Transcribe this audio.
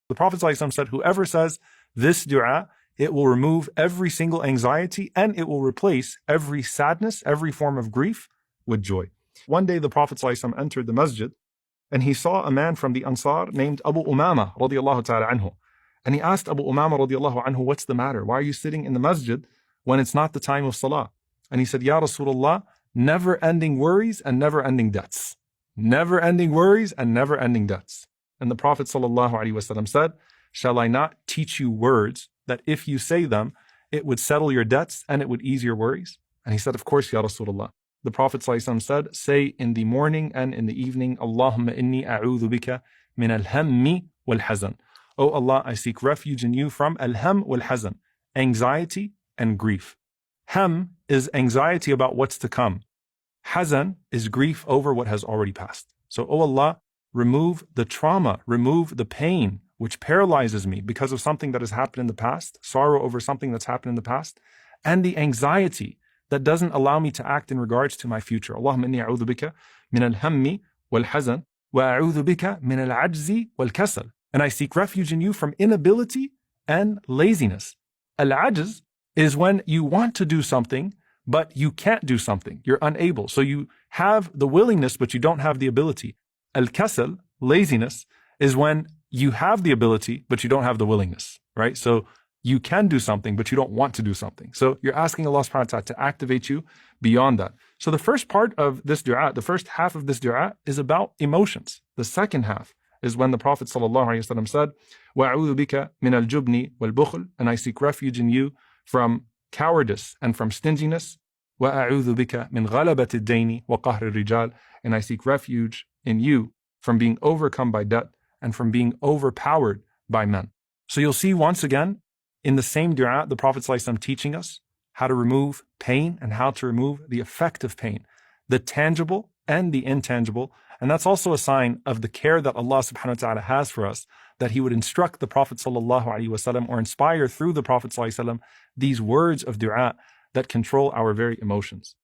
The Prophet ﷺ said, whoever says this dua, it will remove every single anxiety and it will replace every sadness, every form of grief with joy. One day the Prophet ﷺ entered the masjid and he saw a man from the Ansar named Abu Umama radiallahu ta'ala anhu. And he asked Abu Umama radiallahu anhu, what's the matter? Why are you sitting in the masjid when it's not the time of salah? And he said, Ya Rasulullah, never-ending worries and never-ending debts. Never-ending worries and never-ending debts. And the Prophet ﷺ said, shall I not teach you words that if you say them, it would settle your debts and it would ease your worries? And he said, of course, Ya Rasulullah. The Prophet ﷺ said, say in the morning and in the evening, Allahumma inni a'udhu bika min al-hammi wal-hazan. Oh Allah, I seek refuge in you from al-ham wal-hazan, anxiety and grief. Ham is anxiety about what's to come. Hazan is grief over what has already passed. So, oh Allah, remove the trauma, remove the pain which paralyzes me because of something that has happened in the past, sorrow over something that's happened in the past, and the anxiety that doesn't allow me to act in regards to my future. Allahumma inni a'udhu bika min al-hammi wal-hazan wa a'udhu bika min al-ajzi wal-kasal. And I seek refuge in you from inability and laziness. Al-ajz is when you want to do something, but you can't do something. You're unable. So you have the willingness, but you don't have the ability. Al-kasal, laziness, is when you have the ability, but you don't have the willingness, right? So you can do something, but you don't want to do something. So you're asking Allah subhanahu wa ta'ala to activate you beyond that. So the first part of this dua, the first half of this dua is about emotions. The second half is when the Prophet ﷺ said, وَأَعُوذُ بِكَ مِنَ الْجُبْنِ وَالْبُخْلِ, and I seek refuge in you from cowardice and from stinginess. وَأَعُوذُ بِكَ مِنْ غَلَبَةِ الدَّيْنِ وَقَهْرِ الرِّجَالِ, and I seek refuge in you from being overcome by debt and from being overpowered by men. So you'll see once again, in the same dua, the Prophet ﷺ teaching us how to remove pain and how to remove the effect of pain, the tangible and the intangible. And that's also a sign of the care that Allah subhanahu wa ta'ala has for us, that He would instruct the Prophet ﷺ or inspire through the Prophet ﷺ these words of dua that control our very emotions.